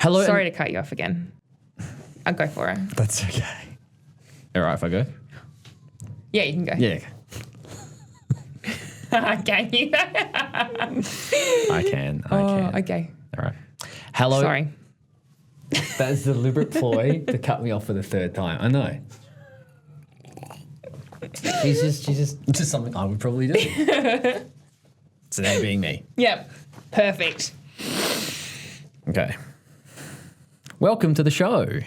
Hello. Sorry to cut you off again. I'll go for it. That's okay. All right, if I go? Yeah, you can go. Yeah. Can you? I can. Okay. All right. Hello. Sorry. That's a deliberate ploy to cut me off for the third time. I know. She's just something I would probably do. Today being me. Yep. Perfect. Okay. Welcome to the show. You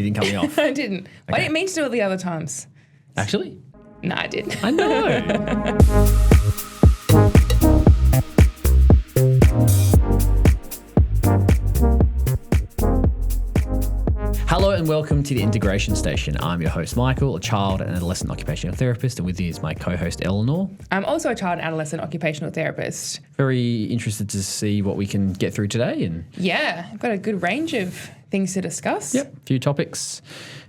didn't cut me off. I didn't. I didn't mean to do it the other times. Actually? No, I did. I know. Hello and welcome to the Integration Station. I'm your host, Michael, a child and adolescent occupational therapist, and with me is my co-host, Eleanor. I'm also a child and adolescent occupational therapist. Very interested to see what we can get through today. And yeah, I've got a good range of things to discuss. Yep, a few topics,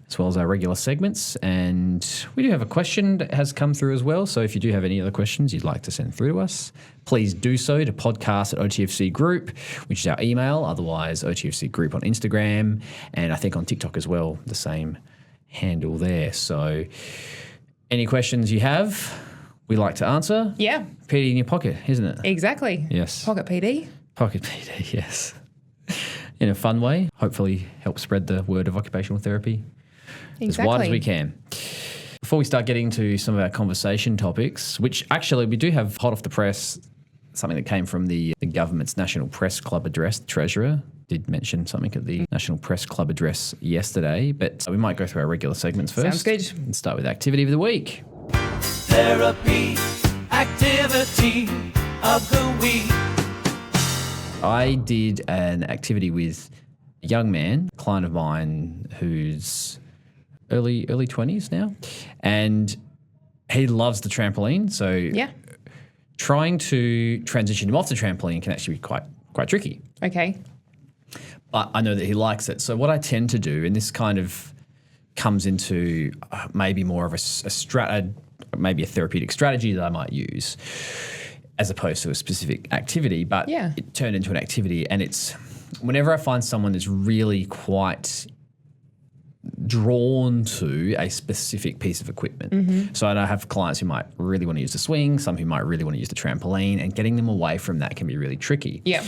as well as our regular segments. And we do have a question that has come through as well. So if you do have any other questions you'd like to send through to us, please do so to podcast@OTFC Group, which is our email, otherwise OTFC Group on Instagram, and I think on TikTok as well, the same handle there. So any questions you have, we like to answer. Yeah. PD in your pocket, isn't it? Exactly. Yes. Pocket PD. Pocket PD, yes. In a fun way, hopefully help spread the word of occupational therapy as wide as we can. Before we start getting to some of our conversation topics, which actually we do have hot off the press, something that came from the government's National Press Club address. The Treasurer did mention something at the National Press Club address yesterday, but we might go through our regular segments first. Sounds good. And start with Activity of the Week. Therapy, Activity of the Week. I did an activity with a young man, a client of mine who's early 20s now, and he loves the trampoline. So Yeah. trying to transition him off the trampoline can actually be quite tricky. Okay. But I know that he likes it. So what I tend to do, and this kind of comes into maybe more of maybe a therapeutic strategy that I might use, as opposed to a specific activity, but Yeah. it turned into an activity. And it's whenever I find someone that's really quite drawn to a specific piece of equipment. Mm-hmm. So I have clients who might really want to use the swing, some who might really want to use the trampoline, and getting them away from that can be really tricky. Yeah.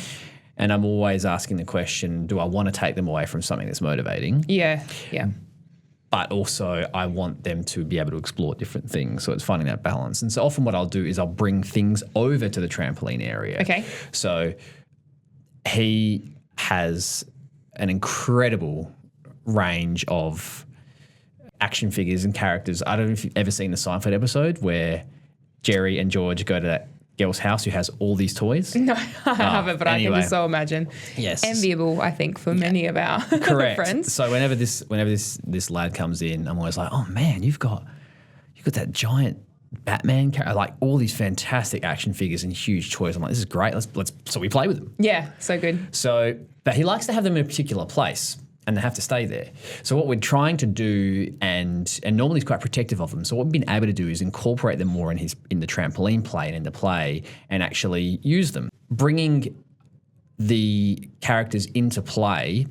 And I'm always asking the question, do I want to take them away from something that's motivating? Yeah. Yeah. But also I want them to be able to explore different things. So it's finding that balance. And so often what I'll do is I'll bring things over to the trampoline area. Okay. So he has an incredible range of action figures and characters. I don't know if you've ever seen the Seinfeld episode where Jerry and George go to that girl's house who has all these toys. No, I haven't, but anyway. I can just so imagine. Yes. Enviable, I think, for many of our Correct. friends. So whenever this lad comes in, I'm always like, oh man, you've got that giant Batman character, like all these fantastic action figures and huge toys. I'm like, this is great. Let's so we play with them. Yeah, so good. So, but he likes to have them in a particular place, and they have to stay there. So what we're trying to do, and normally he's quite protective of them. So what we've been able to do is incorporate them more in the trampoline play and into play, and actually use them, bringing the characters into play.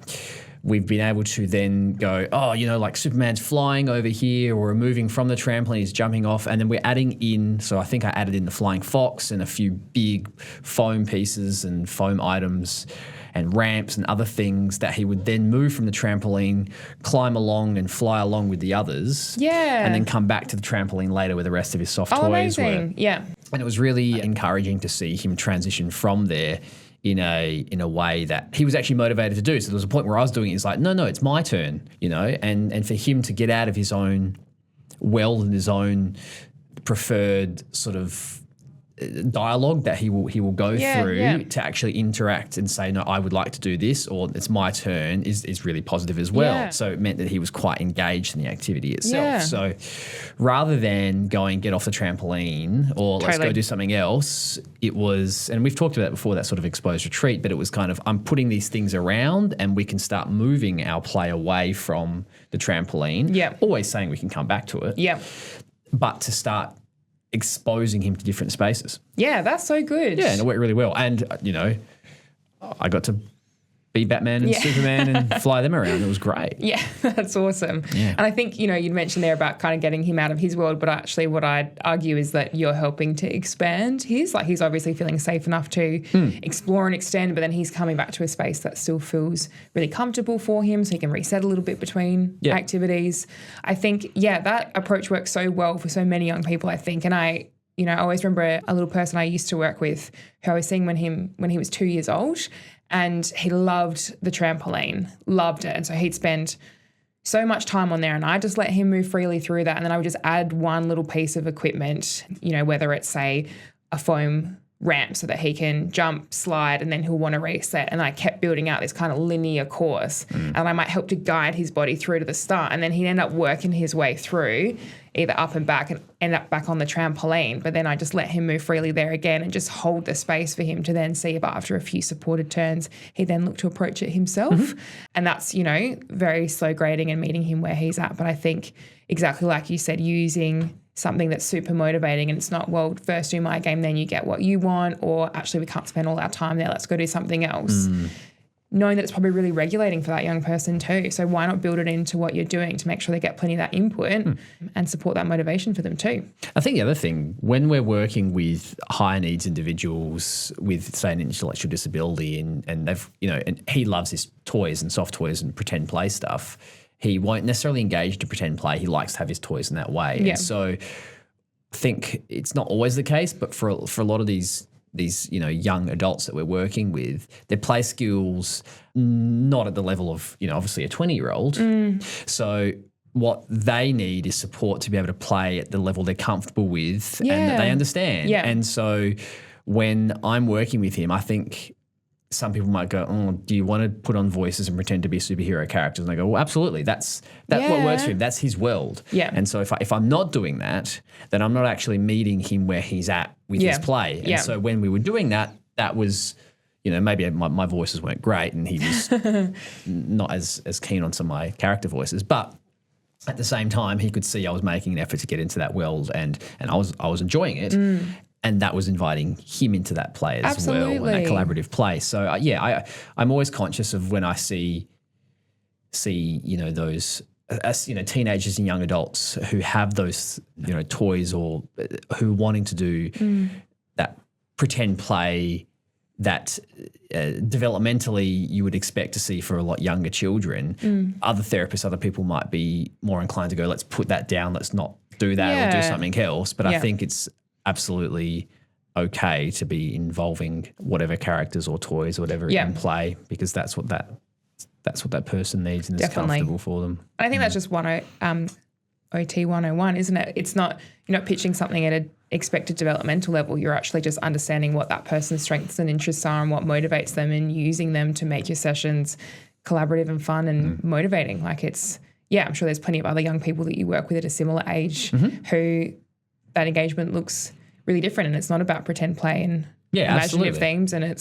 We've been able to then go, like Superman's flying over here, or moving from the trampoline, he's jumping off, and then we're adding in, so I think I added in the flying fox and a few big foam pieces and foam items and ramps and other things that he would then move from the trampoline, climb along and fly along with the others. Yeah. And then come back to the trampoline later where the rest of his soft toys Amazing. were. Yeah. And it was really encouraging to see him transition from there in a way that he was actually motivated to do. So there was a point where I was doing it, it's like, no, it's my turn, and for him to get out of his own well and his own preferred sort of dialogue that he will go through to actually interact and say, no, I would like to do this, or it's my turn, is really positive as well. Yeah. So it meant that he was quite engaged in the activity itself. Yeah. So rather than going get off the trampoline or let's go do something else, it was, and we've talked about it before, that sort of exposed retreat, but it was kind of, I'm putting these things around and we can start moving our play away from the trampoline. Yeah. Always saying we can come back to it. Yeah. But to start exposing him to different spaces. Yeah, that's so good. Yeah, and it worked really well. And, I got to be Batman and Superman and fly them around. It was great. Yeah, that's awesome. Yeah. And I think, you'd mentioned there about kind of getting him out of his world, but actually what I'd argue is that you're helping to expand his. Like, he's obviously feeling safe enough to explore and extend, but then he's coming back to a space that still feels really comfortable for him, so he can reset a little bit between activities. I think, that approach works so well for so many young people, I think. And I always remember a little person I used to work with who I was seeing when he was 2 years old, and he loved the trampoline, loved it. And so he'd spend so much time on there, and I just let him move freely through that. And then I would just add one little piece of equipment, whether it's, say, a foam ramp so that he can jump, slide, and then he'll want to reset. And I kept building out this kind of linear course, and I might help to guide his body through to the start. And then he'd end up working his way through either up and back and end up back on the trampoline. But then I just let him move freely there again and just hold the space for him to then see if after a few supported turns, he then looked to approach it himself. And that's, very slow grading and meeting him where he's at. But I think exactly like you said, using something that's super motivating, and it's not, well, first do my game, then you get what you want, or actually we can't spend all our time there, let's go do something else. Knowing that it's probably really regulating for that young person too. So why not build it into what you're doing to make sure they get plenty of that input and support that motivation for them too? I think the other thing, when we're working with higher needs individuals with, say, an intellectual disability, and they've, and he loves his toys and soft toys and pretend play stuff, he won't necessarily engage to pretend play. He likes to have his toys in that way. Yeah. And so I think it's not always the case, but for a lot of these young adults that we're working with, their play skills not at the level of, obviously a 20-year-old. So what they need is support to be able to play at the level they're comfortable with and that they understand. Yeah. And so when I'm working with him, I think some people might go, oh, do you want to put on voices and pretend to be superhero characters? And I go, well, absolutely. That's what works for him. That's his world. Yeah. And so if I'm not doing that, then I'm not actually meeting him where he's at with his play. And so when we were doing that, that was, maybe my voices weren't great and he was not as keen on some of my character voices. But at the same time, he could see I was making an effort to get into that world and I was enjoying it. And that was inviting him into that play as well, and that collaborative play. So I'm always conscious of when I see those teenagers and young adults who have those toys or who are wanting to do that pretend play that developmentally you would expect to see for a lot younger children. Other therapists, other people might be more inclined to go, let's put that down, let's not do that or do something else. But I think it's absolutely okay to be involving whatever characters or toys or whatever in play, because that's what that person needs and is comfortable for them. And I think that's just OT 101, isn't it? It's not, you're not pitching something at an expected developmental level. You're actually just understanding what that person's strengths and interests are and what motivates them, and using them to make your sessions collaborative and fun and motivating. Like I'm sure there's plenty of other young people that you work with at a similar age who that engagement looks really different, and it's not about pretend play and imaginative themes, and it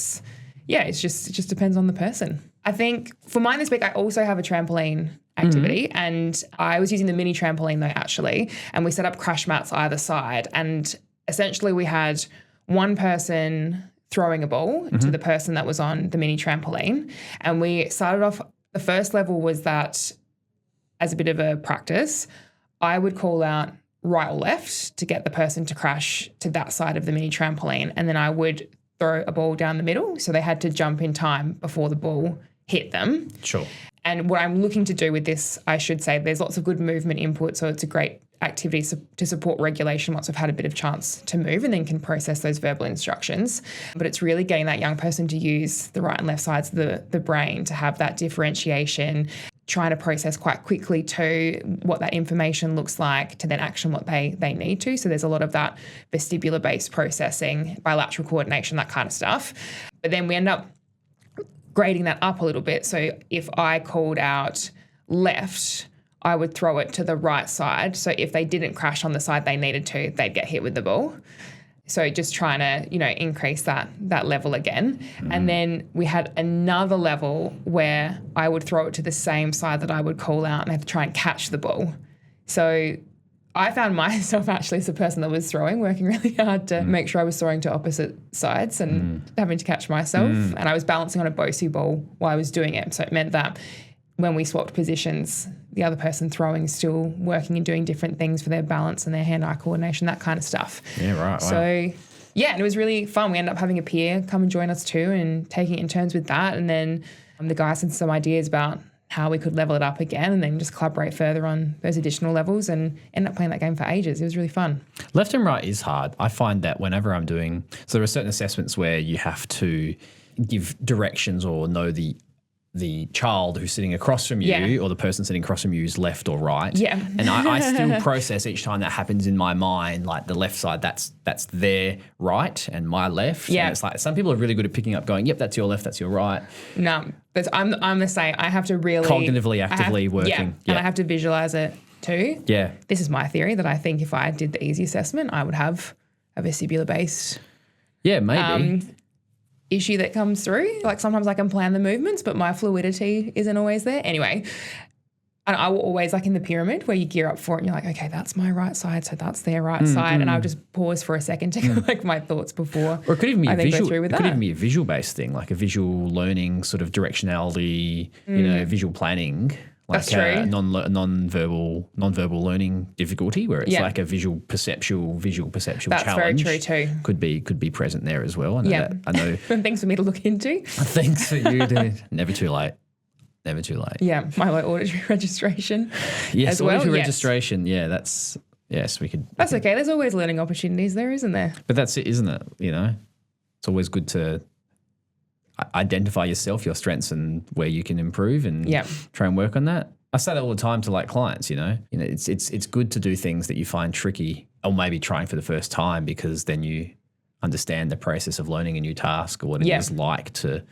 just depends on the person. I think for mine this week, I also have a trampoline activity, and I was using the mini trampoline though, actually, and we set up crash mats either side, and essentially we had one person throwing a ball to the person that was on the mini trampoline, and we started off, the first level was that as a bit of a practice, I would call out right or left to get the person to crash to that side of the mini trampoline, and then I would throw a ball down the middle, so they had to jump in time before the ball hit them. Sure. And what I'm looking to do with this, I should say, there's lots of good movement input, so it's a great activity to support regulation once I've had a bit of chance to move and then can process those verbal instructions. But it's really getting that young person to use the right and left sides of the brain to have that differentiation, trying to process quite quickly too what that information looks like to then action what they need to. So there's a lot of that vestibular-based processing, bilateral coordination, that kind of stuff. But then we end up grading that up a little bit. So if I called out left, I would throw it to the right side. So if they didn't crash on the side they needed to, they'd get hit with the ball. So just trying to, increase that level again. And then we had another level where I would throw it to the same side that I would call out, and I had to try and catch the ball. So I found myself actually as a person that was throwing, working really hard to make sure I was throwing to opposite sides and having to catch myself. And I was balancing on a Bosey ball while I was doing it. So it meant that when we swapped positions, the other person throwing is still working and doing different things for their balance and their hand-eye coordination, that kind of stuff. Yeah, right. Wow. So, yeah, and it was really fun. We ended up having a peer come and join us too and taking it in turns with that. And then the guys had some ideas about how we could level it up again and then just collaborate further on those additional levels and end up playing that game for ages. It was really fun. Left and right is hard. I find that whenever I'm doing, so there are certain assessments where you have to give directions or know the child who's sitting across from you or the person sitting across from you is left or right. Yeah. And I still process each time that happens in my mind, like the left side, that's their right and my left. Yeah. And it's like some people are really good at picking up going, yep, that's your left, that's your right. No, but I'm the same. I have to really Cognitively, actively working. Yeah, and I have to visualize it too. Yeah. This is my theory that I think if I did the easy assessment, I would have a vestibular-based Yeah, maybe. issue that comes through. Like sometimes I can plan the movements, but my fluidity isn't always there. Anyway, and I will always, like in the pyramid where you gear up for it and you're like, okay, that's my right side, so that's their right side. And I'll just pause for a second to collect my thoughts before Or it could even be I a then visual. go through with It could that. even be a visual-based thing, like a visual learning sort of directionality, visual planning. Like That's true. non-verbal learning difficulty where it's like a visual perceptual That's challenge. very true too. Could be present there as well. I know that. I know Things for me to look into. things for you to never too late. Never too late. Yeah, my auditory registration. Yes, as well, auditory yes. registration. Yeah, that's we could. That's okay. There's always learning opportunities there, isn't there? But that's it, isn't it? You know, it's always good to identify yourself, your strengths, and where you can improve, and try and work on that. I say that all the time to like clients. You know, it's good to do things that you find tricky, or maybe trying for the first time, because then you understand the process of learning a new task or what it is like to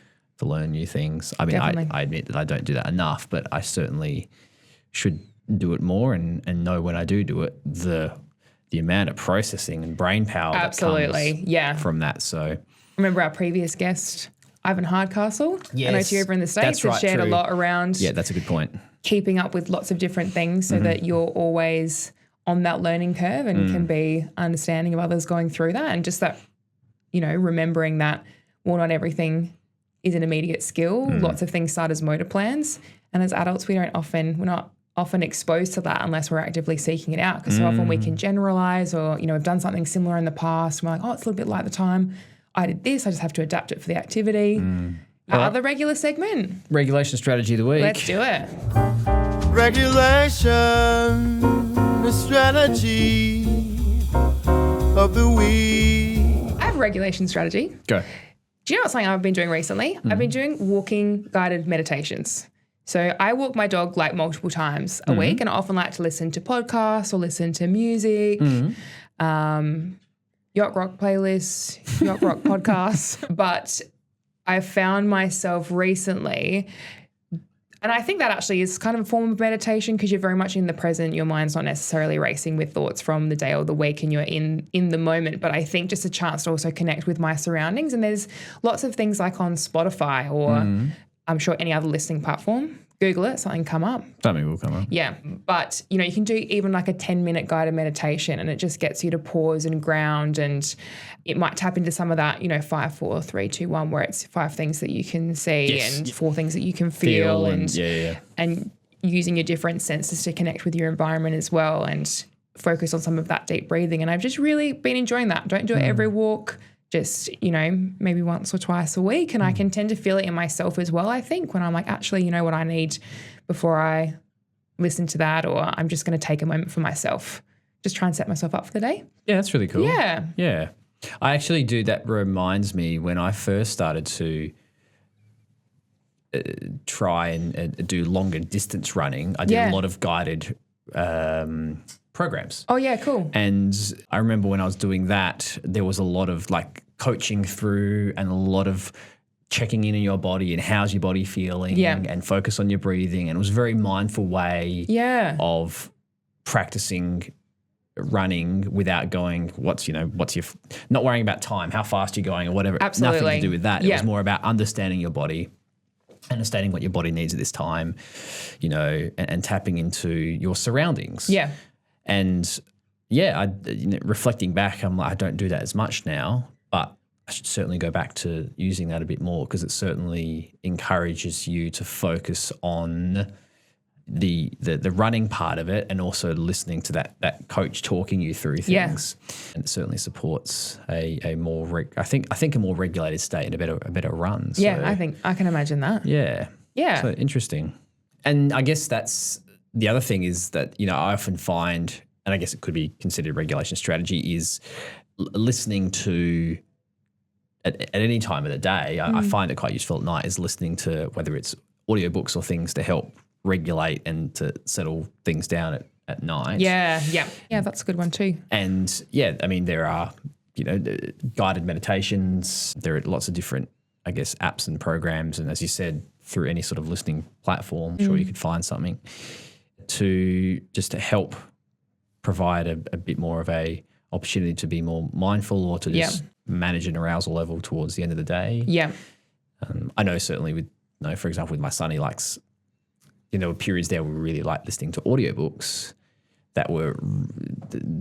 learn new things. I mean, I admit that I don't do that enough, but I certainly should do it more and know when I do it, the amount of processing and brain power that comes from that. So remember our previous guest, Ivan Hardcastle? Yes, I know you over in the States has shared a lot around that's a good point. Keeping up with lots of different things so that you're always on that learning curve and can be understanding of others going through that, and just that, remembering that, well, not everything is an immediate skill. Lots of things start as motor plans, and as adults we're not often exposed to that unless we're actively seeking it out, because so often we can generalize, or we've done something similar in the past and we're like, oh, it's a little bit like the time I did this, I just have to adapt it for the activity. Our other regular segment, regulation strategy of the week. let's do it. Regulation, the strategy of the week. I have a regulation strategy. Go. Do you know what's something I've been doing recently? I've been doing walking guided meditations. So I walk my dog like multiple times a week, and I often like to listen to podcasts or listen to music, yacht rock playlists, yacht rock podcasts. But I've found myself recently, and I think that actually is kind of a form of meditation, because you're very much in the present. Your mind's not necessarily racing with thoughts from the day or the week, and you're in the moment. But I think just a chance to also connect with my surroundings. And there's lots of things like on Spotify or I'm sure any other listening platform. Google it, something come up. Something will come up. Yeah. But, you can do even like a 10-minute guided meditation, and it just gets you to pause and ground, and it might tap into some of that, 5, 4, 3, 2, 1, where it's 5 things that you can see and 4 things that you can feel and using your different senses to connect with your environment as well, and focus on some of that deep breathing. And I've just really been enjoying that. Don't do it every walk. Just, maybe once or twice a week. And I can tend to feel it in myself as well, I think, when I'm like, actually, you know what I need before I listen to that, or I'm just going to take a moment for myself. Just try and set myself up for the day. Yeah, that's really cool. Yeah. Yeah. I actually do. That reminds me, when I first started to try and do longer distance running, I did a lot of guided programs. Oh, yeah, cool. And I remember when I was doing that, there was a lot of like coaching through and a lot of checking in on your body and how's your body feeling and focus on your breathing. And it was a very mindful way of practicing running without going, what's your, not worrying about time, how fast you're going or whatever. Absolutely. Nothing to do with that. It was more about understanding your body, understanding what your body needs at this time, and tapping into your surroundings. Yeah. And reflecting back, I'm like, I don't do that as much now, but I should certainly go back to using that a bit more because it certainly encourages you to focus on the running part of it and also listening to that coach talking you through things. And it certainly supports a more I think a more regulated state and a better run. So, I think I can imagine that. Yeah. So interesting. And I guess that's the other thing is that, I often find, and I guess it could be considered regulation strategy, is listening to at any time of the day. I find it quite useful at night is listening to whether it's audiobooks or things to help regulate and to settle things down at night. Yeah, that's a good one too. And there are, guided meditations. There are lots of different, I guess, apps and programs. And as you said, through any sort of listening platform, I'm sure you could find something to help provide a bit more of a opportunity to be more mindful or to just manage an arousal level towards the end of the day. Yeah. I know certainly for example, with my son, he likes, periods there we really like listening to audiobooks that were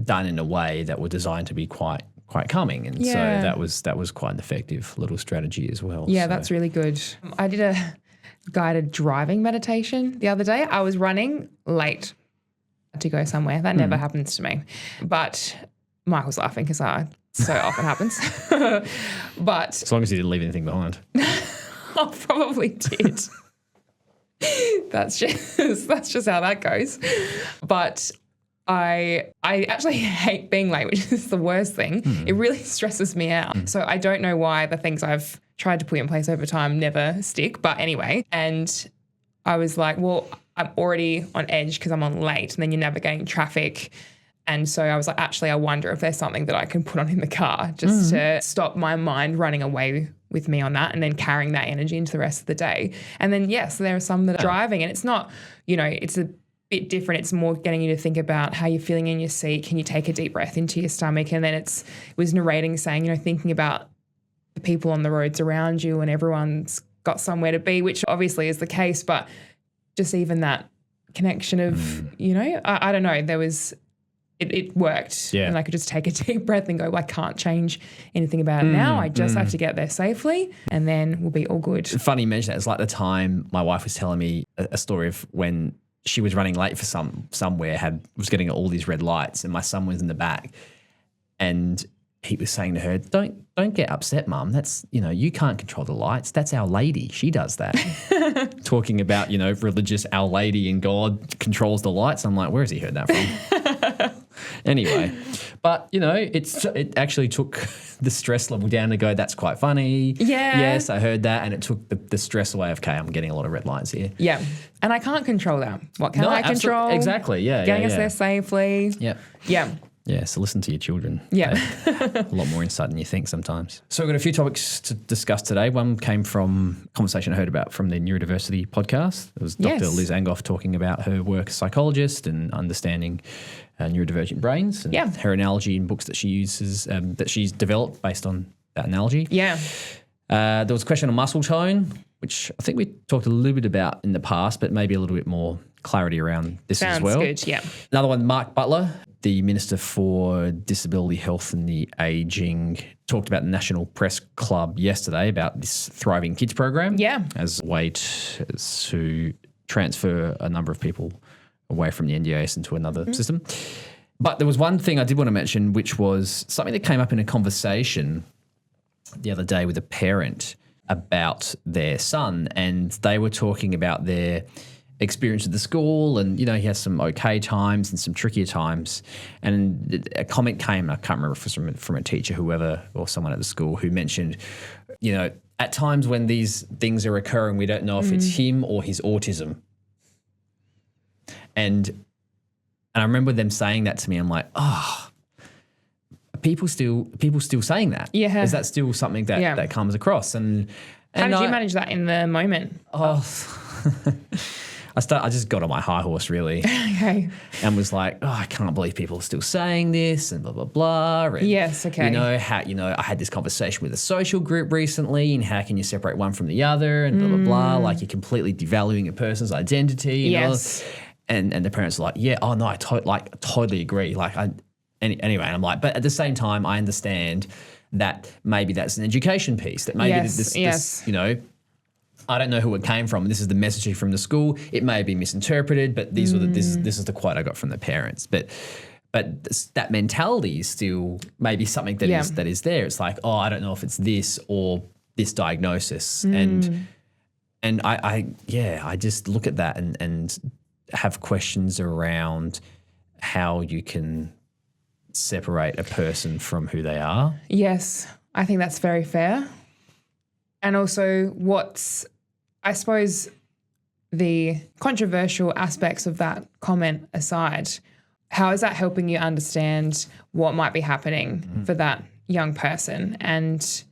done in a way that were designed to be quite calming. And so that was quite an effective little strategy as well. Yeah, that's really good. I did a guided driving meditation the other day. I was running late to go somewhere. That never happens to me. But Michael's laughing because so often happens. But as long as you didn't leave anything behind. I probably did. That's just how that goes. But I actually hate being late, which is the worst thing. It really stresses me out. So I don't know why the things I've tried to put in place over time never stick. But anyway, and I was like, well, I'm already on edge because I'm on late, and then you're navigating traffic. And so I was like, actually, I wonder if there's something that I can put on in the car just to stop my mind running away with me on that and then carrying that energy into the rest of the day. And then, yes, there are some that are driving, and it's not, it's a bit different. It's more getting you to think about how you're feeling in your seat. Can you take a deep breath into your stomach? And then it was narrating saying, thinking about the people on the roads around you and everyone's got somewhere to be, which obviously is the case, but just even that connection of, I don't know, there was... It worked, and I could just take a deep breath and go, well, I can't change anything about it now. I just have to get there safely, and then we'll be all good. Funny you mention that. It's like the time my wife was telling me a story of when she was running late for somewhere, was getting all these red lights, and my son was in the back, and he was saying to her, "Don't get upset, Mum. That's you can't control the lights. That's Our Lady. She does that." Talking about religious Our Lady and God controls the lights. I'm like, where has he heard that from? Anyway, but it actually took the stress level down to go, that's quite funny. Yeah. Yes, I heard that, and it took the stress away of, okay, I'm getting a lot of red lights here. Yeah. And I can't control that. What can I control? Exactly, yeah. Getting us there safely. Yeah. Yeah. Yeah, so listen to your children. Yeah. A lot more insight than you think sometimes. So we've got a few topics to discuss today. One came from a conversation I heard about from the Neurodiversity podcast. It was Dr. Liz Angoff talking about her work as a psychologist and understanding neurodivergent brains and her analogy in books that she uses, that she's developed based on that analogy. Yeah. There was a question on muscle tone, which I think we talked a little bit about in the past, but maybe a little bit more clarity around this as well. Sounds good, yeah. Another one, Mark Butler, the Minister for Disability Health and the Ageing, talked about the National Press Club yesterday about this Thriving Kids program as a way to transfer a number of people away from the NDIS into another system. But there was one thing I did want to mention, which was something that came up in a conversation the other day with a parent about their son, and they were talking about their experience at the school, and he has some okay times and some trickier times. And a comment came, I can't remember if it was from a teacher, whoever, or someone at the school, who mentioned, at times when these things are occurring, we don't know if it's him or his autism. And I remember them saying that to me. I'm like, people still saying that. Yeah. Is that still something that comes across? And how did you manage that in the moment? I just got on my high horse, really. Okay. And was like, I can't believe people are still saying this and blah, blah, blah. And, yes, okay. I had this conversation with a social group recently, and how can you separate one from the other and blah, blah, blah. Like, you're completely devaluing a person's identity. Yes. And the parents are like, I totally agree. Like, anyway, I'm like, but at the same time, I understand that maybe that's an education piece, that maybe this, you know, I don't know who it came from. This is the messaging from the school. It may be misinterpreted, but this is the quote I got from the parents. But that mentality is still maybe something that is there. It's like, oh, I don't know if it's this or this diagnosis. And I just look at that and have questions around how you can separate a person from who they are. Yes, I think that's very fair. And also I suppose the controversial aspects of that comment aside, how is that helping you understand what might be happening for that young person, and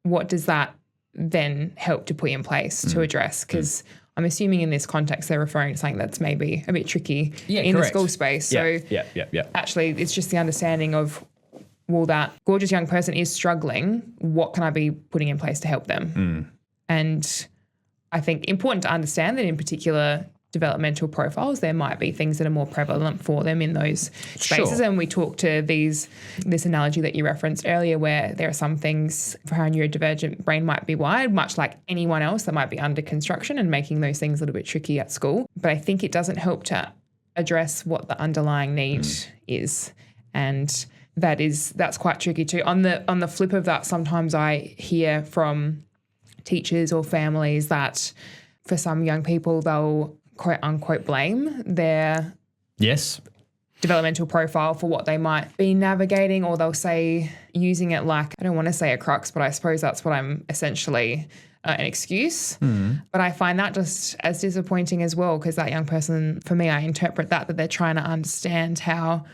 what does that then help to put in place to address? Because I'm assuming in this context they're referring to something that's maybe a bit tricky in the school space. So actually it's just the understanding of, well, that gorgeous young person is struggling. What can I be putting in place to help them? And I think important to understand that in particular developmental profiles, there might be things that are more prevalent for them in those spaces. Sure. And we talked to this analogy that you referenced earlier, where there are some things for how a neurodivergent brain might be wired, much like anyone else that might be under construction, and making those things a little bit tricky at school. But I think it doesn't help to address what the underlying need is. And that's quite tricky too. On the flip of that, sometimes I hear from teachers or families that for some young people, they'll quote unquote blame their developmental profile for what they might be navigating, or they'll say, using it like, I don't want to say a crux, but I suppose that's what I'm essentially an excuse. But I find that just as disappointing as well, because that young person, for me, I interpret that they're trying to understand how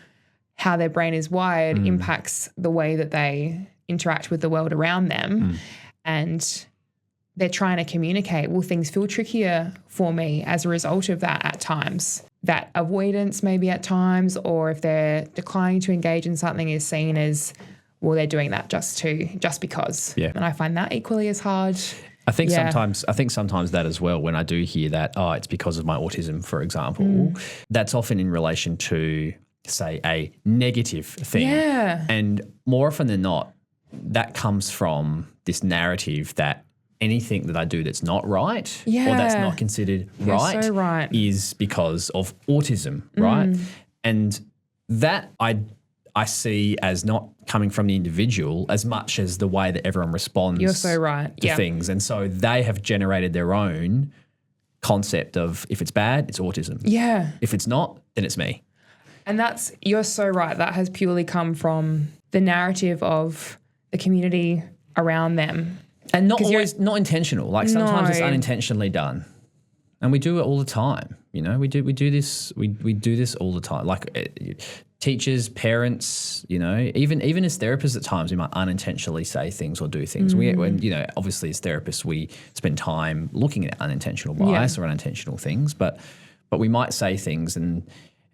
their brain is wired impacts the way that they interact with the world around them. And they're trying to communicate, well, things feel trickier for me as a result of that at times. That avoidance maybe at times, or if they're declining to engage in something, is seen as, well, they're doing that just because. Yeah. And I find that equally as hard. I think sometimes that as well, when I do hear that, oh, it's because of my autism, for example, that's often in relation to, say, a negative thing. Yeah. And more often than not, that comes from this narrative that anything that I do that's not right or that's not considered right is because of autism, right? And that I see as not coming from the individual as much as the way that everyone responds to things. And so they have generated their own concept of, if it's bad, it's autism. Yeah. If it's not, then it's me. And you're so right. That has purely come from the narrative of the community around them. And not intentional. Like sometimes it's unintentionally done, and we do it all the time. You know, we do this all the time. Like teachers, parents. You know, even as therapists, at times we might unintentionally say things or do things. When obviously as therapists, we spend time looking at unintentional bias or unintentional things, but we might say things, and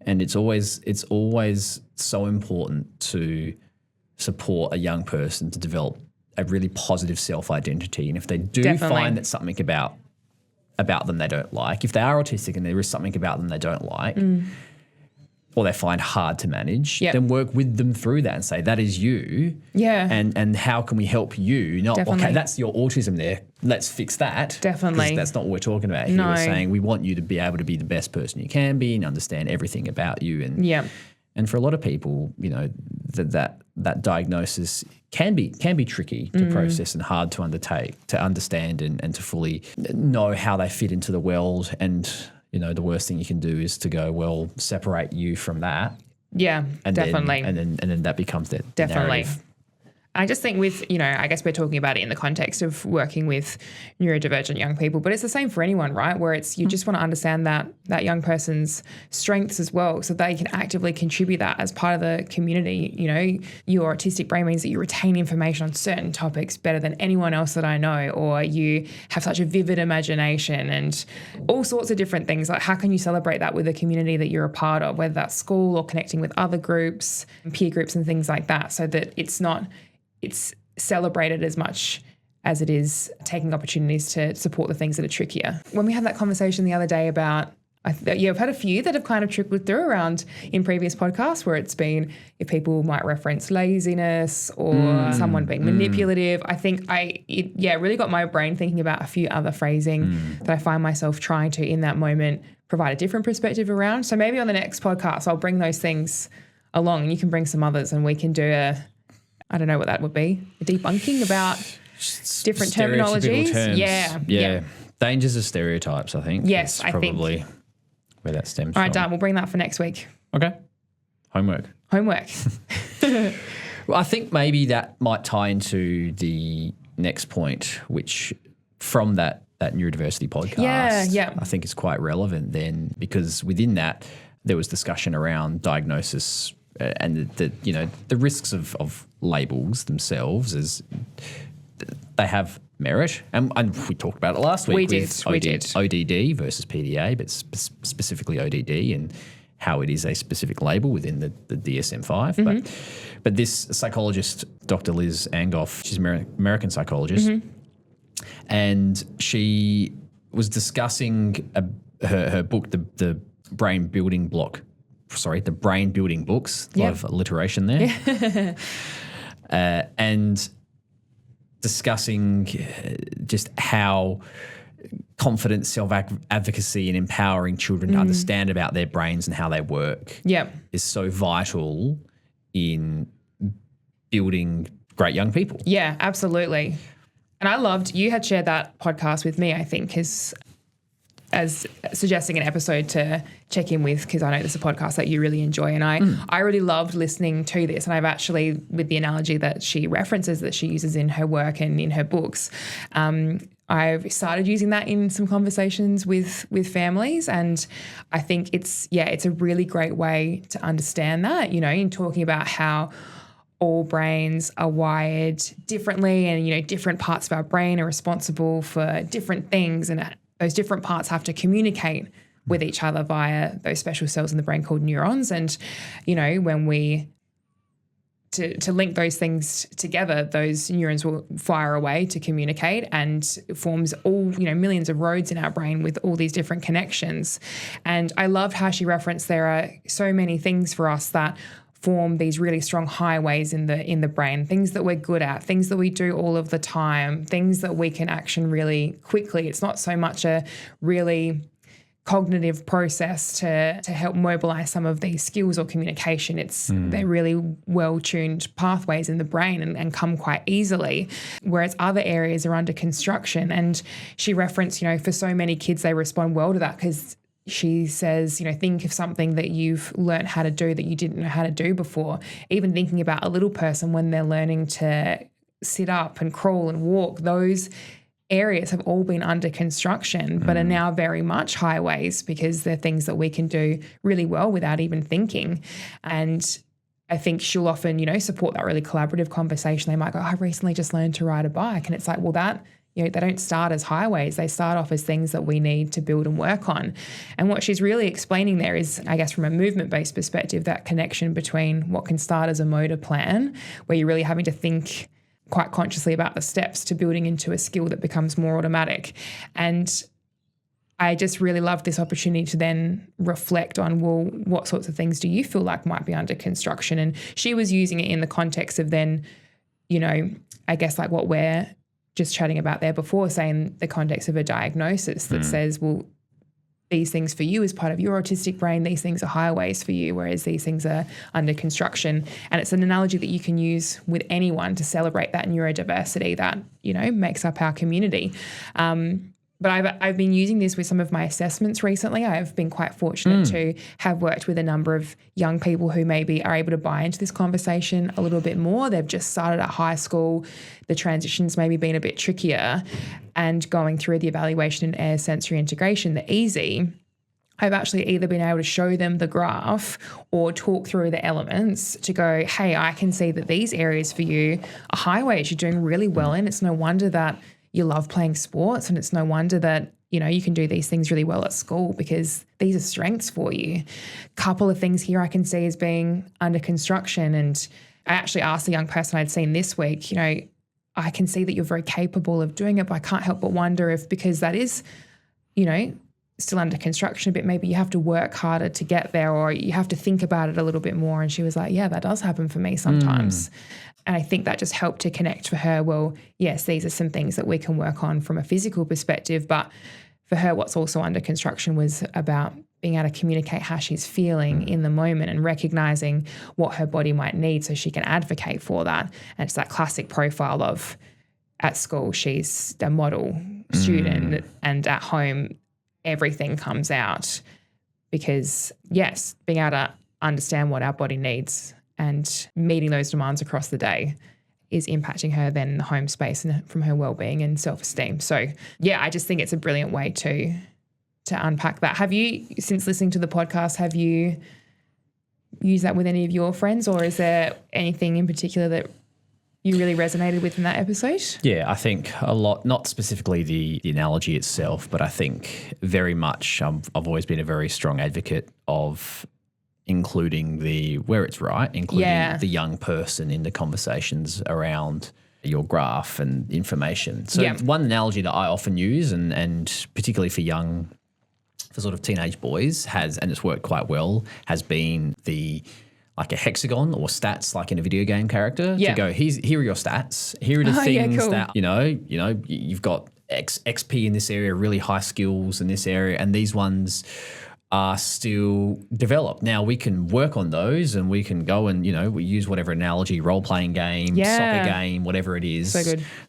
it's always so important to support a young person to develop a really positive self-identity. And if they do find that something about them they don't like, if they are autistic and there is something about them they don't like or they find hard to manage, then work with them through that and say, that is you. Yeah. And how can we help you? Not, okay, that's your autism there. Let's fix that. Definitely. That's not what we're talking about here. We're saying we want you to be able to be the best person you can be and understand everything about you. And for a lot of people, you know, that diagnosis can be tricky to process and hard to undertake, to understand and to fully know how they fit into the world. And, you know, the worst thing you can do is to go, well, separate you from that. Yeah, and definitely. Then that becomes the narrative. I just think with, you know, I guess we're talking about it in the context of working with neurodivergent young people, but it's the same for anyone, right? Where it's, you just want to understand that young person's strengths as well, so they can actively contribute that as part of the community. You know, your autistic brain means that you retain information on certain topics better than anyone else that I know, or you have such a vivid imagination and all sorts of different things. Like, how can you celebrate that with the community that you're a part of, whether that's school or connecting with other groups, peer groups and things like that, so that it's celebrated as much as it is taking opportunities to support the things that are trickier. When we had that conversation the other day about I've had a few that have kind of trickled through around in previous podcasts where it's been if people might reference laziness or someone being manipulative. I think it really got my brain thinking about a few other phrasing that I find myself trying to, in that moment, provide a different perspective around. So maybe on the next podcast, I'll bring those things along and you can bring some others and we can do I don't know what that would be, a debunking about different terminologies. Terms. Yeah. Dangers of stereotypes, I think. Yes, I think. Probably where that stems from. All right, done. We'll bring that for next week. Okay. Homework. Well, I think maybe that might tie into the next point, which from that neurodiversity podcast, I think is quite relevant then, because within that there was discussion around diagnosis and the risks of labels themselves, as they have merit, and we talked about it last week. We did. ODD versus PDA, but specifically ODD and how it is a specific label within the DSM-5. Mm-hmm. But this psychologist, Dr. Liz Angoff, she's an American psychologist, and she was discussing her book, the brain building books. A lot of alliteration there. And discussing just how confidence, self-advocacy and empowering children to understand about their brains and how they work is so vital in building great young people. Yeah, absolutely. And I loved, you had shared that podcast with me, I think, as suggesting an episode to check in with, because I know this is a podcast that you really enjoy, and I really loved listening to this. And I've actually, with the analogy that she references, that she uses in her work and in her books, I've started using that in some conversations with families, and I think it's a really great way to understand that, in talking about how all brains are wired differently, and different parts of our brain are responsible for different things, and those different parts have to communicate with each other via those special cells in the brain called neurons. And, when we to link those things together, those neurons will fire away to communicate, and it forms all, millions of roads in our brain with all these different connections. And I loved how she referenced there are so many things for us that form these really strong highways in the brain, things that we're good at, things that we do all of the time, things that we can action really quickly. It's not so much a really cognitive process to help mobilize some of these skills or communication. They're really well-tuned pathways in the brain and come quite easily, whereas other areas are under construction. And she referenced, for so many kids, they respond well to that, because she says, think of something that you've learned how to do that you didn't know how to do before. Even thinking about a little person when they're learning to sit up and crawl and walk, those areas have all been under construction but are now very much highways, because they're things that we can do really well without even thinking. And I think she'll often, support that really collaborative conversation. They might go, I recently just learned to ride a bike. And it's like, well, that they don't start as highways. They start off as things that we need to build and work on. And what she's really explaining there is, I guess, from a movement-based perspective, that connection between what can start as a motor plan, where you're really having to think quite consciously about the steps, to building into a skill that becomes more automatic. And I just really love this opportunity to then reflect on, well, what sorts of things do you feel like might be under construction? And she was using it in the context of then, I guess like what we're just chatting about there before, saying the context of a diagnosis that says, well, these things for you as part of your autistic brain, these things are highways for you, whereas these things are under construction. And it's an analogy that you can use with anyone to celebrate that neurodiversity that, makes up our community. But I've been using this with some of my assessments recently. I've been quite fortunate to have worked with a number of young people who maybe are able to buy into this conversation a little bit more. They've just started at high school. The transition's maybe been a bit trickier, and going through the evaluation and air sensory integration, the easy, I've actually either been able to show them the graph or talk through the elements to go, hey, I can see that these areas for you are highways you're doing really well in. It's no wonder that you love playing sports, and it's no wonder that, you can do these things really well at school, because these are strengths for you. Couple of things here I can see as being under construction. And I actually asked the young person I'd seen this week, I can see that you're very capable of doing it, but I can't help but wonder if, because that is, still under construction a bit. Maybe you have to work harder to get there, or you have to think about it a little bit more. And she was like, yeah, that does happen for me sometimes. And I think that just helped to connect for her. Well, yes, these are some things that we can work on from a physical perspective, but for her, what's also under construction was about being able to communicate how she's feeling in the moment and recognizing what her body might need so she can advocate for that. And it's that classic profile of at school, she's a model student, and at home, everything comes out because, yes, being able to understand what our body needs and meeting those demands across the day is impacting her then in the home space and from her well-being and self-esteem. So, yeah, I just think it's a brilliant way to unpack that. Have you, since listening to the podcast, have you used that with any of your friends, or is there anything in particular that you really resonated with in that episode? Yeah, I think a lot, not specifically the analogy itself, but I think very much I've always been a very strong advocate of including where it's right, including the young person in the conversations around your graph and information. So one analogy that I often use, and particularly for sort of teenage boys and it's worked quite well, has been like a hexagon or stats, like in a video game character, to go, here are your stats. Here are the things that, you've got XP in this area, really high skills in this area, and these ones are still developed. Now we can work on those, and we can go and, we use whatever analogy, role-playing game, soccer game, whatever it is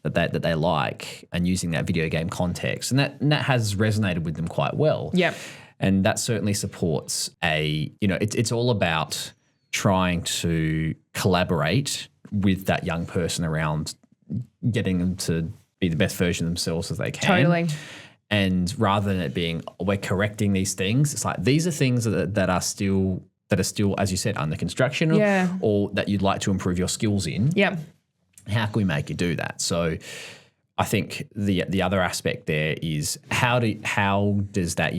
that they like, and using that video game context. And that has resonated with them quite well. Yeah. And that certainly supports it's all about trying to collaborate with that young person around getting them to be the best version of themselves as they can. Totally. And rather than it being, we're correcting these things, it's like these are things that are still, as you said, under construction or that you'd like to improve your skills in. Yeah. How can we make you do that? So I think the other aspect there is how does that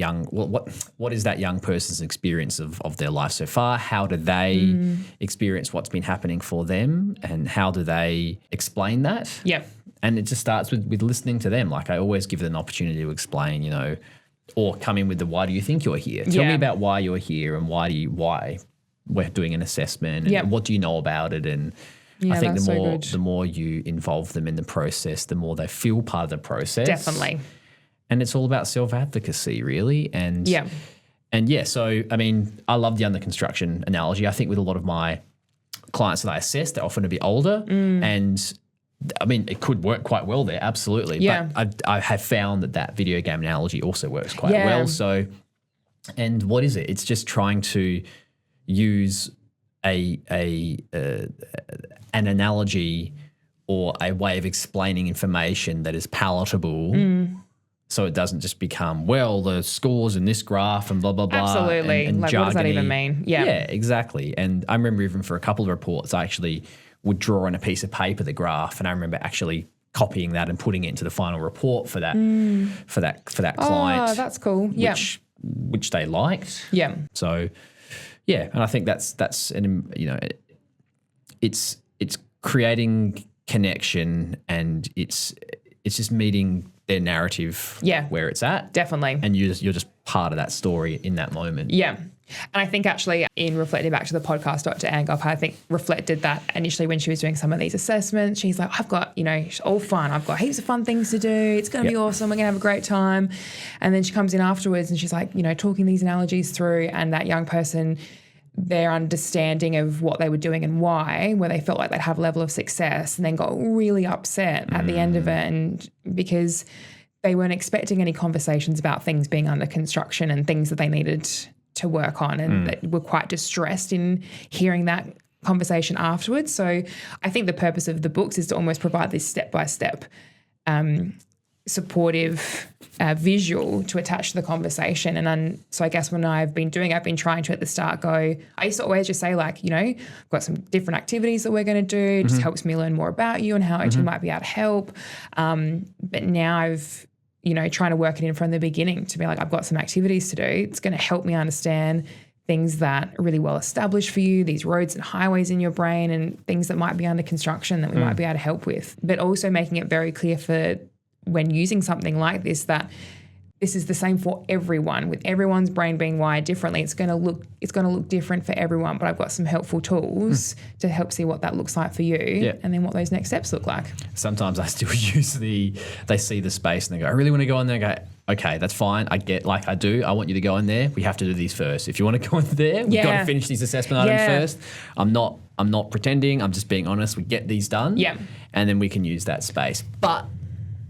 what is that young person's experience of their life so far? How do they experience what's been happening for them, and how do they explain that? Yeah. And it just starts with listening to them. Like I always give them an opportunity to explain, or come in with the why do you think you're here? Tell me about why you're here and why we're doing an assessment and what do you know about it? And I think the more you involve them in the process, the more they feel part of the process. Definitely. And it's all about self-advocacy, really. And so, I mean, I love the under construction analogy. I think with a lot of my clients that I assess, they're often a bit older and I mean, it could work quite well there, absolutely. Yeah. But I have found that video game analogy also works quite well. So, and what is it? It's just trying to use an analogy or a way of explaining information that is palatable, so it doesn't just become, well, the scores in this graph and blah, blah, blah. Absolutely. And like, what does that even mean? Yeah. Yeah, exactly. And I remember even for a couple of reports, I actually would draw on a piece of paper the graph, and I remember actually copying that and putting it into the final report for that client. Oh, that's cool. Yeah. Which they liked. Yeah. So, yeah, and I think that's it's creating connection, and it's just meeting their narrative where it's at. Definitely. And you're just part of that story in that moment. Yeah. And I think actually in reflecting back to the podcast, Dr. Angop, I think reflected that initially when she was doing some of these assessments, she's like, I've got, it's all fun. I've got heaps of fun things to do. It's going to be awesome. We're going to have a great time. And then she comes in afterwards and she's like, talking these analogies through, and that young person, their understanding of what they were doing and why, where they felt like they'd have a level of success, and then got really upset at the end of it, and because they weren't expecting any conversations about things being under construction and things that they needed to work on, and that were quite distressed in hearing that conversation afterwards. So I think the purpose of the books is to almost provide this step-by-step supportive visual to attach to the conversation. And so I guess when I've been trying to at the start I used to always just say like, I've got some different activities that we're going to do. It just helps me learn more about you and how OT might be able to help. But now I've, trying to work it in from the beginning to be like, I've got some activities to do. It's going to help me understand things that are really well established for you, these roads and highways in your brain, and things that might be under construction that we might be able to help with. But also making it very clear for when using something like this that this is the same for everyone. With everyone's brain being wired differently, it's going to look different for everyone. But I've got some helpful tools to help see what that looks like for you, and then what those next steps look like. Sometimes I still use they see the space and they go, I really want to go in there. I go, okay, that's fine. I get, like, I do. I want you to go in there. We have to do these first. If you want to go in there, we've got to finish these assessment items first. I'm not pretending. I'm just being honest. We get these done. Yeah. And then we can use that space. But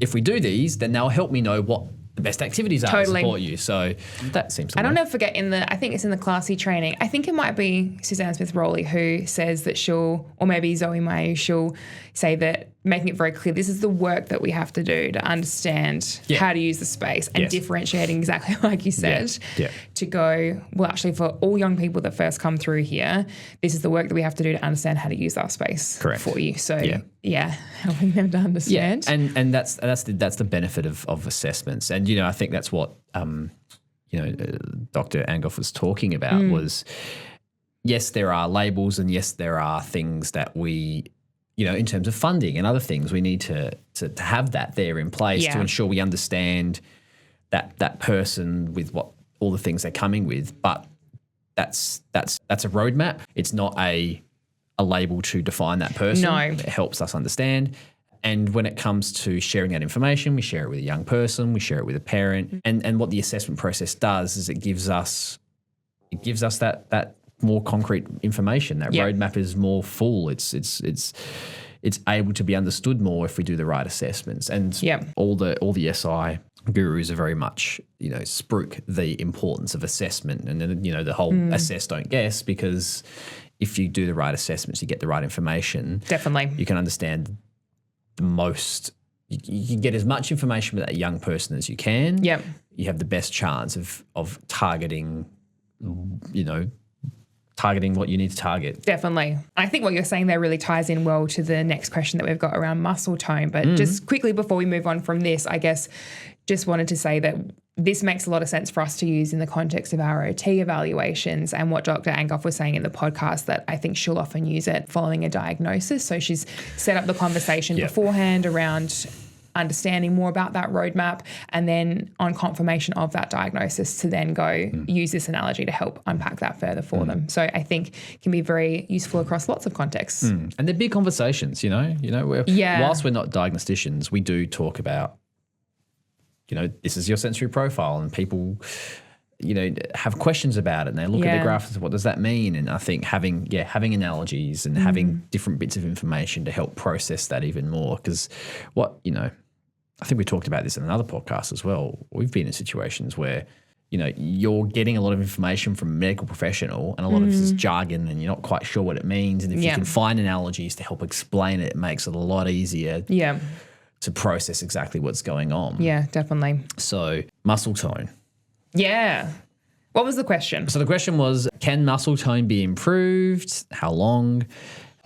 if we do these, then they'll help me know what the best activities are to support you. So that seems to work. I don't never forget I think it's in the classy training. I think it might be Suzanne Smith-Rowley who says that or maybe Zoe May, she'll say that, making it very clear, this is the work that we have to do to understand how to use the space and differentiating exactly like you said to go, well, actually for all young people that first come through here, this is the work that we have to do to understand how to use our space for you. So helping them to understand. Yeah. And that's the benefit of assessments. And, I think that's what, Dr. Angoff was talking about was, yes, there are labels and yes, there are things that we, in terms of funding and other things, we need to have that there in place to ensure we understand that person with what all the things they're coming with. But that's a roadmap. It's not a label to define that person. No. It helps us understand. And when it comes to sharing that information, we share it with a young person, we share it with a parent. And what the assessment process does is it gives us that more concrete information. That roadmap is more full. It's able to be understood more if we do the right assessments. And all the SI gurus are very much, spruik the importance of assessment and then, the whole assess, don't guess, because if you do the right assessments, you get the right information. Definitely. You can understand the most. You can get as much information with that young person as you can. Yep. You have the best chance of targeting, targeting what you need to target. Definitely. I think what you're saying there really ties in well to the next question that we've got around muscle tone. But just quickly before we move on from this, I guess just wanted to say that this makes a lot of sense for us to use in the context of our OT evaluations, and what Dr. Angoff was saying in the podcast, that I think she'll often use it following a diagnosis. So she's set up the conversation beforehand around understanding more about that roadmap, and then on confirmation of that diagnosis to then go use this analogy to help unpack that further for them. So I think can be very useful across lots of contexts. And they're big conversations, whilst we're not diagnosticians, we do talk about, this is your sensory profile, and people, have questions about it, and they look at the graph and say, what does that mean? And I think having analogies and having different bits of information to help process that even more, because I think we talked about this in another podcast as well. We've been in situations where, you're getting a lot of information from a medical professional and a lot of this is jargon and you're not quite sure what it means. And if you can find analogies to help explain it, it makes it a lot easier to process exactly what's going on. Yeah, definitely. So muscle tone. Yeah. What was the question? So the question was, can muscle tone be improved? How long?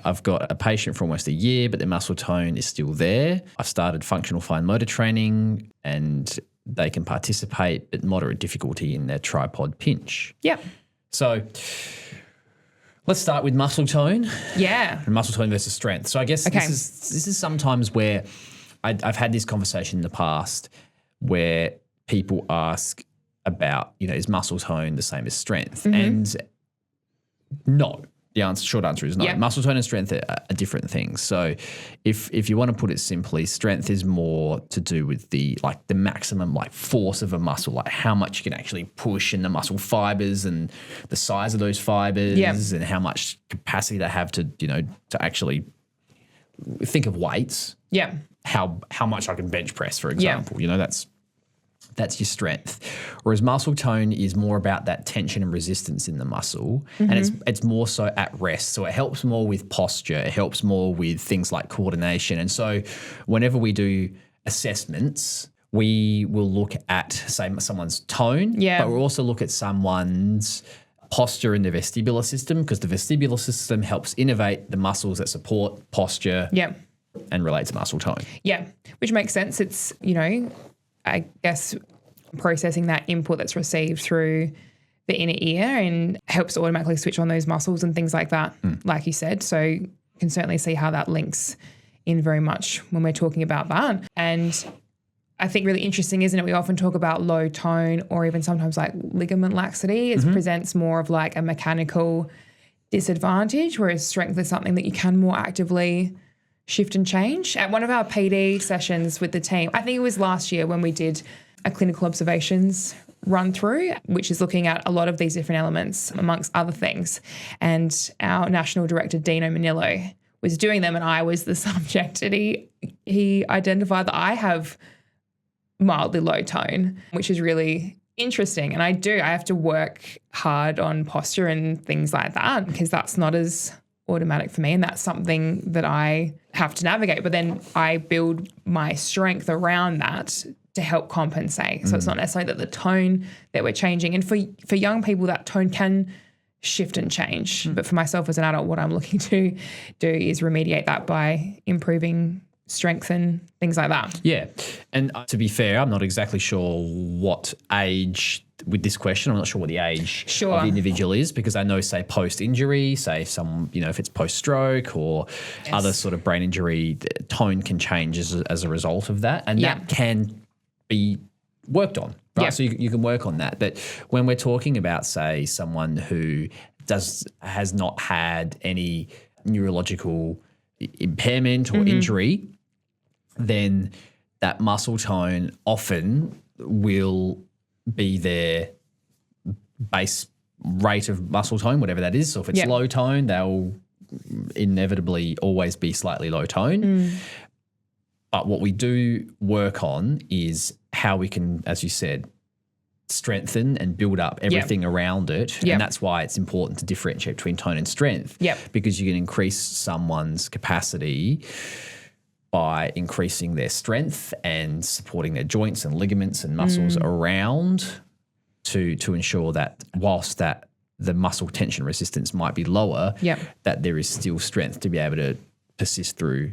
I've got a patient for almost a year, but their muscle tone is still there. I've started functional fine motor training and they can participate at moderate difficulty in their tripod pinch. Yeah. So let's start with muscle tone. Yeah. And muscle tone versus strength. So I guess this is sometimes where I've had this conversation in the past where people ask about, is muscle tone the same as strength? And no. The short answer is no. Yeah. Muscle tone and strength are different things. So if you want to put it simply, strength is more to do with the maximum force of a muscle, like how much you can actually push in the muscle fibers and the size of those fibers and how much capacity they have to actually think of weights. Yeah. How much I can bench press, for example. That's your strength. Whereas muscle tone is more about that tension and resistance in the muscle, and it's more so at rest. So it helps more with posture. It helps more with things like coordination. And so whenever we do assessments, we will look at, say, someone's tone, but we'll also look at someone's posture in the vestibular system, because the vestibular system helps innervate the muscles that support posture and relate to muscle tone. Yeah, which makes sense. It's, I guess processing that input that's received through the inner ear and helps to automatically switch on those muscles and things like that, like you said. So you can certainly see how that links in very much when we're talking about that. And I think really interesting, isn't it? We often talk about low tone or even sometimes like ligament laxity. It presents more of like a mechanical disadvantage, whereas strength is something that you can more actively shift and change. At one of our PD sessions with the team, I think it was last year when we did a clinical observations run through, which is looking at a lot of these different elements amongst other things. And our national director, Dino Manillo, was doing them and I was the subject. And he identified that I have mildly low tone, which is really interesting. And I have to work hard on posture and things like that because that's not as automatic for me. And that's something that I have to navigate. But then I build my strength around that to help compensate. So it's not necessarily that the tone that we're changing. And for young people, that tone can shift and change. But for myself as an adult, what I'm looking to do is remediate that by improving strength and things like that. Yeah. And to be fair, I'm not exactly sure what age with this question. I'm not sure what the age of the individual is because I know, say, post-injury, say if it's post-stroke or other sort of brain injury, the tone can change as a result of that. And that can be worked on, right? Yeah. So you can work on that. But when we're talking about, say, someone who has not had any neurological impairment or injury, then that muscle tone often will be their base rate of muscle tone, whatever that is. So if it's low tone, they'll inevitably always be slightly low tone. But what we do work on is how we can, as you said, strengthen and build up everything around it. And that's why it's important to differentiate between tone and strength because you can increase someone's capacity by increasing their strength and supporting their joints and ligaments and muscles around to ensure that whilst that the muscle tension resistance might be lower, that there is still strength to be able to persist through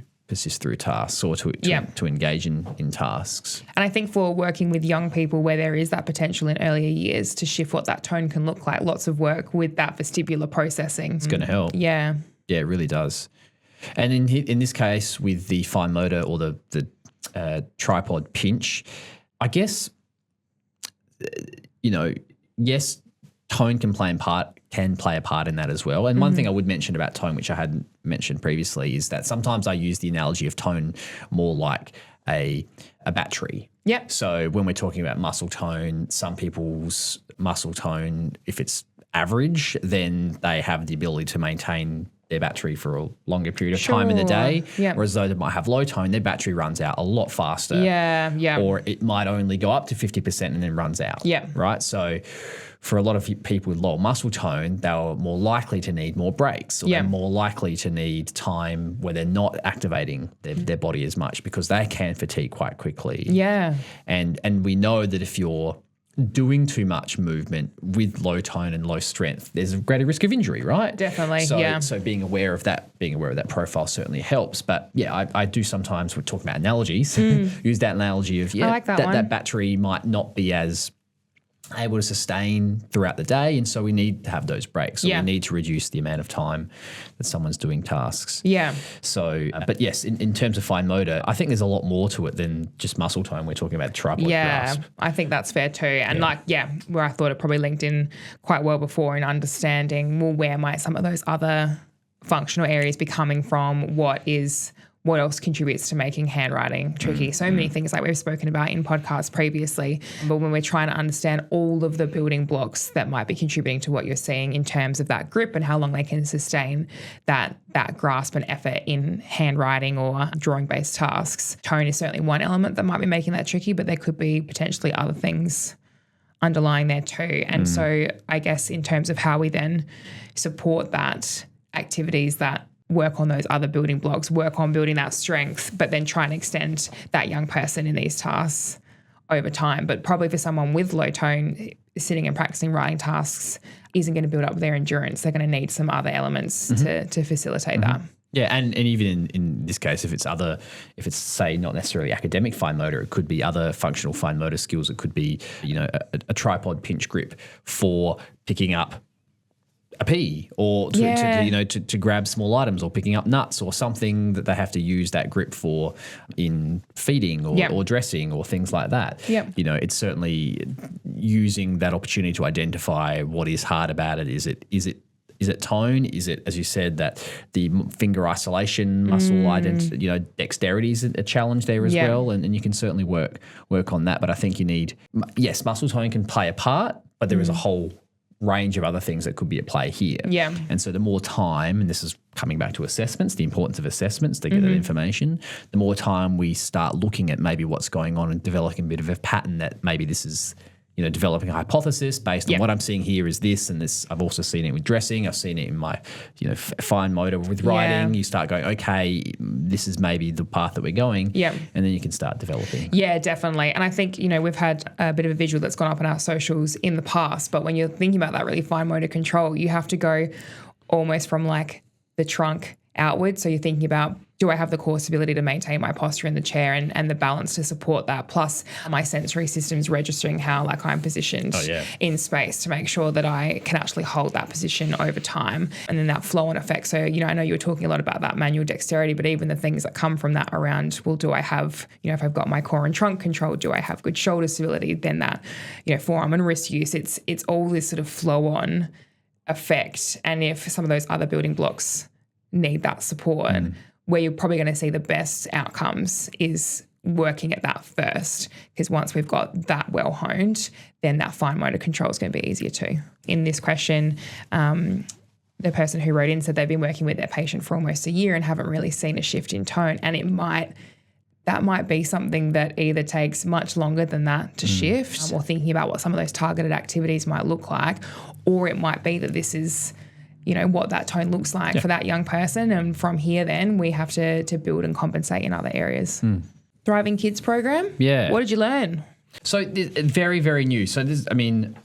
tasks or to engage in tasks. And I think for working with young people where there is that potential in earlier years to shift what that tone can look like, lots of work with that vestibular processing. It's going to help. Yeah. Yeah, it really does. And in this case, with the fine motor or the tripod pinch, I guess, yes, tone can play a part in that as well. And one thing I would mention about tone, which I hadn't mentioned previously, is that sometimes I use the analogy of tone more like a battery. Yep. So when we're talking about muscle tone, some people's muscle tone, if it's average, then they have the ability to maintain their battery for a longer period of time in the day. Yep. Whereas those that might have low tone, their battery runs out a lot faster. Yeah. Or it might only go up to 50% and then runs out. Yeah. Right? So for a lot of people with low muscle tone, they're more likely to need more breaks or they're more likely to need time where they're not activating their body as much because they can fatigue quite quickly. Yeah. And we know that if you're doing too much movement with low tone and low strength, there's a greater risk of injury, right? Definitely, So being aware of that profile certainly helps. But yeah, I do sometimes, we're talking about analogies, use that analogy of, I like that battery might not be as able to sustain throughout the day, and so we need to have those breaks. So we need to reduce the amount of time that someone's doing tasks. Yeah. So, but yes, in terms of fine motor, I think there's a lot more to it than just muscle tone. We're talking about tripod grasp. I think that's fair too. And where I thought it probably linked in quite well before in understanding, well, where might some of those other functional areas be coming from? What else contributes to making handwriting tricky? So many things like we've spoken about in podcasts previously. But when we're trying to understand all of the building blocks that might be contributing to what you're seeing in terms of that grip and how long they can sustain that grasp and effort in handwriting or drawing-based tasks, tone is certainly one element that might be making that tricky, but there could be potentially other things underlying there too. And so I guess in terms of how we then support that, activities that work on those other building blocks, work on building that strength, but then try and extend that young person in these tasks over time. But probably for someone with low tone, sitting and practicing writing tasks isn't going to build up their endurance. They're going to need some other elements to facilitate that. Yeah, and even in this case, if it's say not necessarily academic fine motor, it could be other functional fine motor skills. It could be, a tripod pinch grip for picking up a pee or to grab small items or picking up nuts or something that they have to use that grip for in feeding or dressing or things like that. Yep. It's certainly using that opportunity to identify what is hard about it. Is it tone? Is it, as you said, that the finger isolation, muscle dexterity is a challenge there as well, and you can certainly work on that. But I think you need, yes, muscle tone can play a part, but there is a whole range of other things that could be at play here. Yeah. And so the more time, and this is coming back to assessments, the importance of assessments to get that information, the more time we start looking at maybe what's going on and developing a bit of a pattern that maybe this is, developing a hypothesis based on what I'm seeing here is this and this. I've also seen it with dressing. I've seen it in my, fine motor with writing. You start going, okay, this is maybe the path that we're going. Yeah. And then you can start developing. Yeah, definitely. And I think, we've had a bit of a visual that's gone up on our socials in the past, but when you're thinking about that really fine motor control, you have to go almost from like the trunk outward. So you're thinking about, do I have the core stability to maintain my posture in the chair and the balance to support that? Plus my sensory system's registering how I'm positioned in space to make sure that I can actually hold that position over time. And then that flow on effect. So, I know you were talking a lot about that manual dexterity, but even the things that come from that around, well, do I have, if I've got my core and trunk control, do I have good shoulder stability? Then that, forearm and wrist use, it's all this sort of flow on effect. And if some of those other building blocks need that support, where you're probably going to see the best outcomes is working at that first, because once we've got that well honed, then that fine motor control is going to be easier too. In this question, the person who wrote in said they've been working with their patient for almost a year and haven't really seen a shift in tone, and that might be something that either takes much longer than that to shift, or thinking about what some of those targeted activities might look like, or it might be that this is what that tone looks like for that young person. And from here, then we have to build and compensate in other areas. Thriving Kids program. Yeah. What did you learn? So very, very new. So this, getting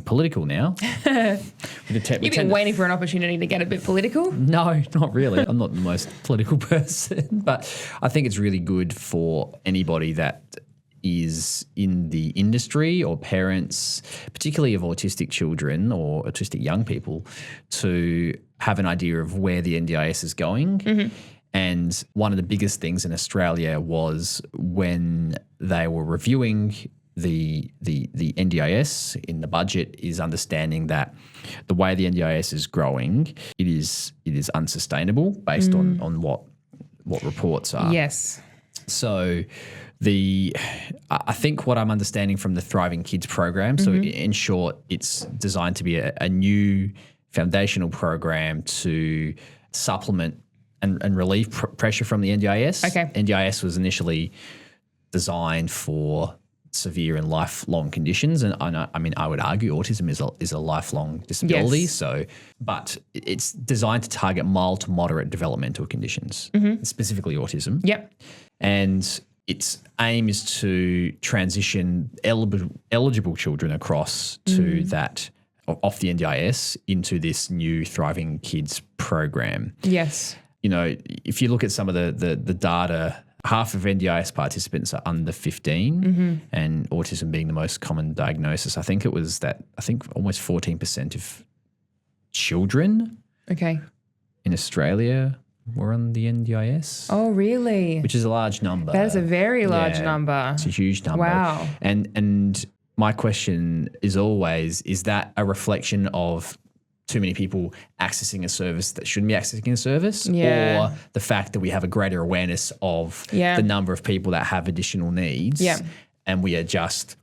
political now. You've been waiting for an opportunity to get a bit political? No, not really. I'm not the most political person, but I think it's really good for anybody that is in the industry or parents, particularly of autistic children or autistic young people, to have an idea of where the NDIS is going. And one of the biggest things in Australia was when they were reviewing the NDIS in the budget, is understanding that the way the NDIS is growing, it is unsustainable based on what reports are. Yes. So I think what I'm understanding from the Thriving Kids program, so in short, it's designed to be a new foundational program to supplement and relieve pressure from the NDIS. Okay. NDIS was initially designed for severe and lifelong conditions, and I would argue autism is a lifelong disability. Yes. So, but it's designed to target mild to moderate developmental conditions, specifically autism. Yep. And its aim is to transition eligible children across to that, off the NDIS, into this new Thriving Kids program. Yes. If you look at some of the data, half of NDIS participants are under 15, and autism being the most common diagnosis. I think almost 14% of children in Australia were on the NDIS. Oh, really? Which is a large number. That is a very large number. It's a huge number. Wow. And my question is always, is that a reflection of too many people accessing a service that shouldn't be accessing a service, or the fact that we have a greater awareness of the number of people that have additional needs, and we are just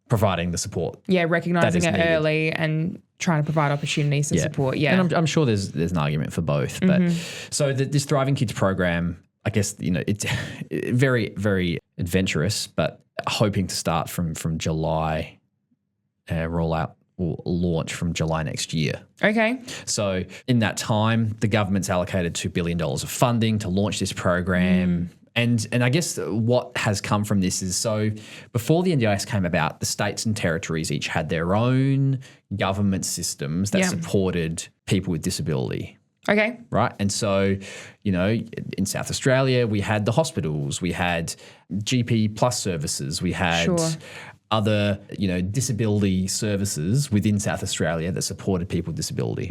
providing the support? Yeah, recognising it needed early and trying to provide opportunities and support. Yeah, and I'm sure there's an argument for both. But so this Thriving Kids program, I guess it's very, very adventurous, but hoping to start from July, rollout or launch from July next year. Okay. So in that time, the government's allocated $2 billion of funding to launch this program. And I guess what has come from this is, so before the NDIS came about, the states and territories each had their own government systems that supported people with disability. Okay. Right. And so, in South Australia, we had the hospitals, we had GP plus services, we had other, disability services within South Australia that supported people with disability.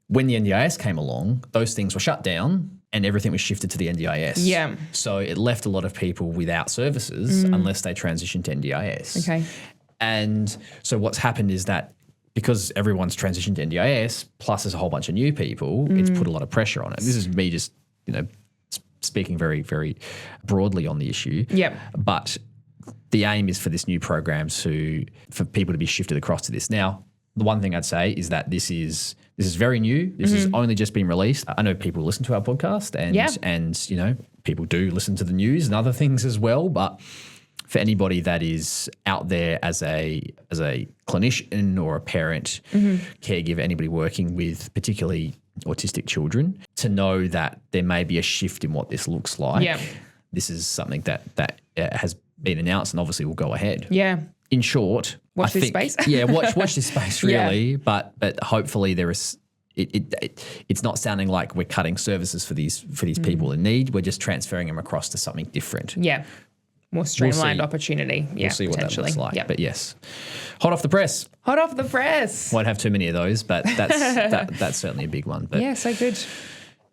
When the NDIS came along, those things were shut down and everything was shifted to the NDIS. Yeah. So it left a lot of people without services unless they transitioned to NDIS. Okay. And so what's happened is that because everyone's transitioned to NDIS, plus there's a whole bunch of new people, it's put a lot of pressure on it. This is me just, speaking very, very broadly on the issue. Yep. But the aim is for this new program for people to be shifted across to this. Now, the one thing I'd say is that this is very new. This has only just been released. I know people listen to our podcast and people do listen to the news and other things as well. But for anybody that is out there as a clinician or a parent, caregiver, anybody working with particularly autistic children, to know that there may be a shift in what this looks like. Yeah. This is something that has been announced and obviously will go ahead. Yeah. In short, Watch I this think, space. Yeah, watch this space really. Yeah. But hopefully there is. It's not sounding like we're cutting services for these people in need. We're just transferring them across to something different. Yeah. More streamlined see. opportunity. Yeah. We'll see what that potentially. looks like. Yeah. But yes, hot off the press. Hot off the press. Won't have too many of those, but that's certainly a big one. But Yeah, so good.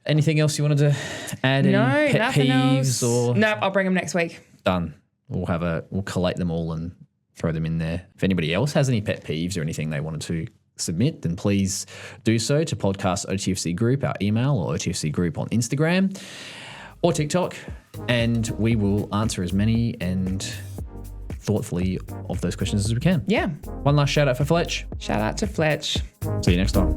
anything else you wanted to add? No, any pet nothing peeves else. or Nope, I'll bring them next week. done? We'll collate them all and throw them in there. If anybody else has any pet peeves or anything they wanted to submit, then please do so to podcast OTFC Group, our email, or OTFC Group on Instagram or TikTok, and we will answer as many and thoughtfully of those questions as we can. Yeah. One last shout out for Fletch. Shout out to Fletch. See you next time.